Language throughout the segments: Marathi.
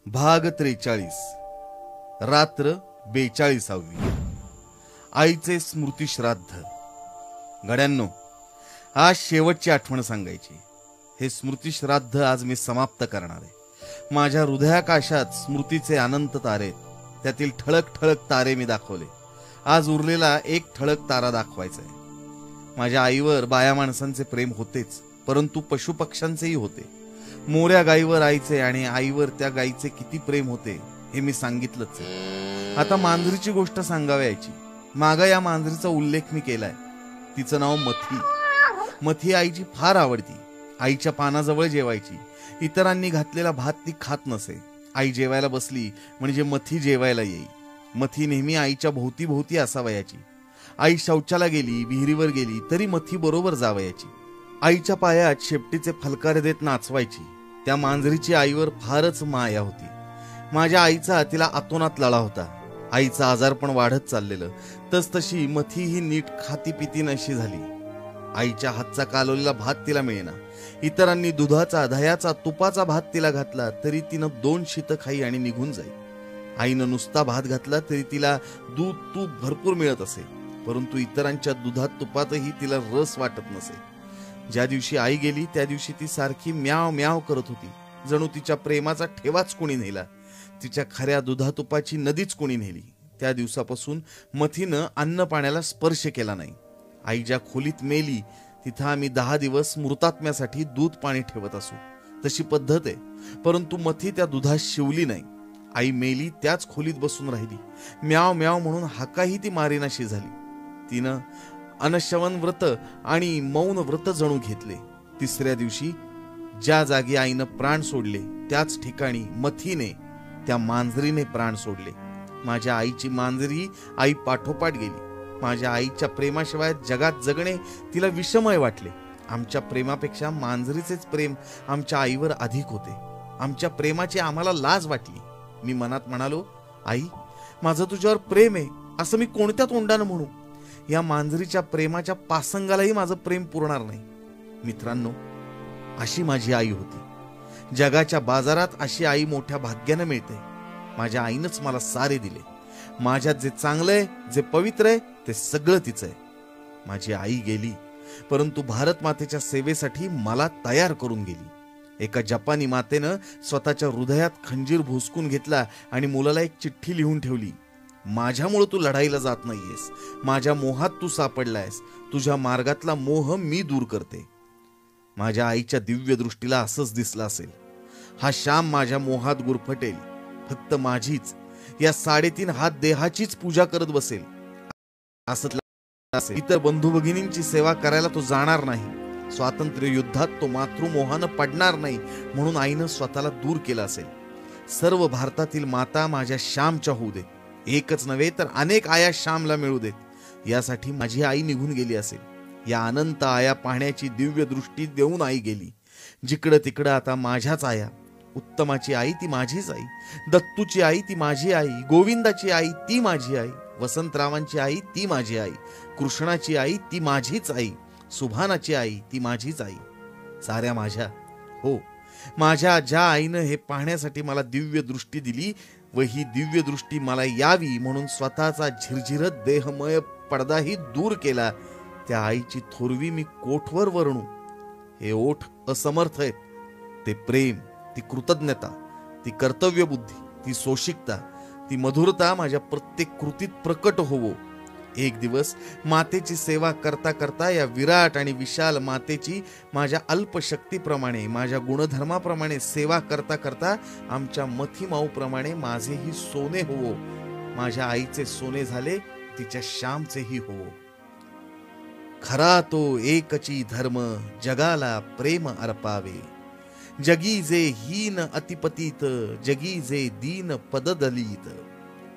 भाग 43 रात्र 42वी आईचे स्मृतिश्राद्ध। गड्यांनो, आज शेवटची आठवण सांगायची। हे स्मृतिश्राद्ध आज मी समाप्त करणार आहे। माझ्या हृदयाकाशात स्मृतीचे अनंत तारे, त्यातील ठळक ठळक तारे मी दाखवले। आज उरलेला एक ठळक तारा दाखवायचा आहे। माझ्या आईवर बाया माणसांचे प्रेम होतेच, परंतु पशुपक्ष्यांचेही होते। मोऱ्या गाईवर आईचे आणि आईवर त्या गाईचे किती प्रेम होते हे मी सांगितलंच आहे। आता मांजरीची गोष्ट सांगावयाची। मागा या मांजरीचा उल्लेख मी केलाय। तिचं नाव मथी। मथी आईची फार आवडती। आईच्या पानाजवळ जेवायची। इतरांनी घातलेला भात ती खात नसे। आई जेवायला बसली म्हणजे मथी जेवायला येई। मथी नेहमी आईच्या भोवती भोवती असावयाची। आई शौचाला गेली, विहिरीवर गेली तरी मथी बरोबर जावयाची। आईच्या पायात शेपटीचे फलकारे देत नाचवायची। त्या मांजरीची आईवर फारच माया होती। माझ्या आईचा तिला आतोनात लळा होता। आईचं आजारपण वाढत चाललेलं, तसतशी मथी ही नीट खाती पिती नशी झाली। आईच्या हातचा कालवलेला भात तिला मिळेना। इतरांनी दुधाचा, दह्याचा, तुपाचा भात तिला घातला तरी तिनं 2 शीतं खाई आणि निघून जाई। आईनं नुसता भात घातला तरी तिला दूध तूप भरपूर मिळत असे, परंतु इतरांच्या दुधात तुपातही तिला रस वाटत नसे। ज्या दिवशी आई गेली त्या दिवशी ती सारखी म्याव म्याव करत होती, जणू तिच्या प्रेमाचा ठेवाच कोणी नेला, तिच्या खऱ्या दुधातुपाची नदीच कोणी नेली। त्या दिवसापासून मथीनं अन्न पाण्याला स्पर्श केला नाही। आई ज्या खोलीत मेली तिथं आम्ही 10 दिवस मृतात्म्यासाठी दूध पाणी ठेवत असू, तशी पद्धत आहे। परंतु मथी त्या दुधात शिवली नाही। आई मेली त्याच खोलीत बसून राहिली। म्याव म्याव म्हणून हाकाही ती मारीनाशी झाली। तिनं अनशवन व्रत आणि मौन व्रत जणू घेतले। 3ऱ्या दिवशी ज्या जागी आईनं प्राण सोडले त्याच ठिकाणी मथीने, त्या मांजरीने प्राण सोडले। माझ्या आईची मांजरी आई पाठोपाठ गेली। माझ्या आईच्या प्रेमाशिवाय जगात जगणे तिला विषमय वाटले। आमच्या प्रेमापेक्षा मांजरीचेच प्रेम आमच्या आईवर अधिक होते। आमच्या प्रेमाची आम्हाला लाज वाटली। मी मनात म्हणालो, आई, माझं तुझ्यावर प्रेम आहे असं मी कोणत्या तोंडानं म्हणू? या मांजरीच्या प्रेमाच्या पासंगालाही माझं प्रेम पुरणार नाही। मित्रांनो, अशी माझी आई होती। जगाच्या बाजारात अशी आई मोठ्या भाग्यानं मिळते। माझ्या आईनंच मला सारे दिले। माझ्यात जे चांगलंय, जे पवित्र आहे ते सगळं तिचं आहे। माझी आई गेली, परंतु भारत मातेच्या सेवेसाठी मला तयार करून गेली। एका जपानी मातेनं स्वतःच्या हृदयात खंजीर भोसकून घेतला आणि मुलाला एक चिठ्ठी लिहून ठेवली। माझ्यामुळे तू लढाईला जात नाहीयेस, माझ्या मोहात तू सापडलायस, तुझ्या मार्गातला मोह मी दूर करते। माझ्या आईच्या दिव्य दृष्टीला असंच दिसलं असेल। हा श्याम माझ्या मोहात गुरफटेल, फक्त माझीच, या 3.5 हात देहाचीच पूजा करत बसेल असं। इतर बंधू भगिनींची सेवा करायला तो जाणार नाही। स्वातंत्र्य युद्धात तो मातृमोहानं पडणार नाही म्हणून आईनं स्वतःला दूर केलं असेल। सर्व भारतातील माता माझ्या श्यामच्या होऊ देत, एकच नव्हे तर अनेक आया श्यामला मिळू देत यासाठी माझी आई निघून गेली असेल। या अनंत आया पाहण्याची दिव्य दृष्टी देऊन आई गेली। जिकडं तिकडं आता माझ्याच आया। उत्तमाची आई ती माझीच आई, दत्तूची आई ती माझी आई, गोविंदाची आई ती माझी आई, वसंतरावांची आई ती माझी आई, कृष्णाची आई ती माझीच आई, सुभानाची आई ती माझीच आई, साऱ्या माझ्या। हो, माझ्या ज्या आईनं हे पाहण्यासाठी मला दिव्य दृष्टी दिली व ही दिव्य दृष्टी मला यावी म्हणून स्वतःचा झिरझिरत देहमय पडदाही दूर केला, त्या आईची थोरवी मी कोठवर वर्णू? हे ओठ असमर्थ आहेत। ते प्रेम, ती कृतज्ञता, ती कर्तव्य बुद्धी, ती सोशिकता, ती मधुरता माझ्या प्रत्येक कृतीत प्रकट होवो। एक दिवस मातेची सेवा करता करता या विराट आणि विशाल मातेची माझ्या अल्पशक्तीप्रमाणे, माझ्या गुणधर्माप्रमाणे सेवा करता करता आमच्या मथीमाऊप्रमाणे माझेही सोने होवो। माझ्या आईचे सोने झाले, तिच्या श्यामचेही होवो। खरा तो एकची धर्म, जगाला प्रेम अर्पावे। जगी जे हीन अतिपतीत, जगी जे दीन पददलित,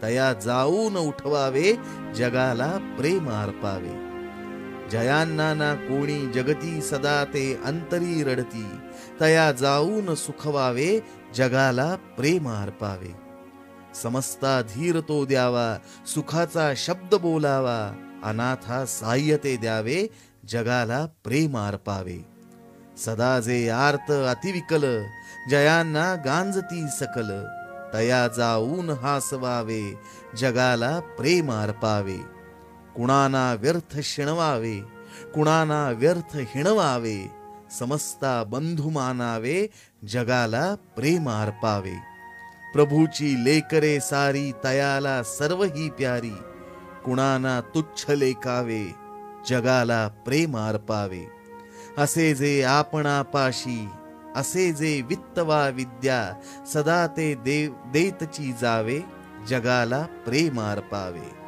तया जाऊन उठवावे, जगाला प्रेम अर्पावे। जयांना ना कोणी जगती सदा ते अंतरी रडती, तया जाऊन सुखवावे, जगाला प्रेम अर्पावे। समस्ता धीर तो द्यावा, सुखाचा शब्द बोलावा, अनाथा साह्य ते द्यावे, जगाला प्रेम अर्पावे। सदा जे आर्त अतिविकल, जयांना गांजती सकल, तया जाऊन हासवावे, जगाला प्रेम अर्पावे. कुणाना व्यर्थ शिणवावे, कुणाना व्यर्थ हिणवावे, समस्ता बंधू मानावे, जगाला प्रेम अर्पावे. प्रभूची लेकरे सारी, तयाला सर्व ही प्यारी. कुणाना तुच्छ लेखावे, जगाला प्रेम अर्पावे. असे जे आपणापाशी, असे जे वित्तवा विद्या, सदा ते देतची जावे, जगाला प्रेम अर्पावे.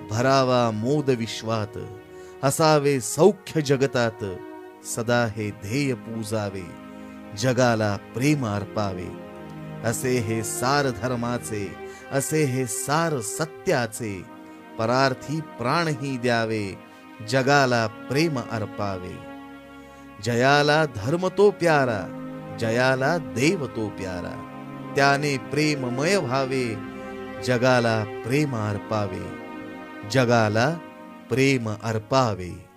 भरावा मोद विश्वात, असावे सौख्य जगतात, सदा हे ध्येय पूजावे, जगाला प्रेम अर्पावे. असे हे सार धर्माचे, असे हे सार सत्याचे, परार्थी प्राणही द्यावे, जगाला प्रेम अर्पावे. जयाला धर्म तो प्यारा, जयाला देव तो प्यारा, त्याने प्रेममय व्हावे, जगाला प्रेम अर्पावे, जगाला प्रेम अर्पावे.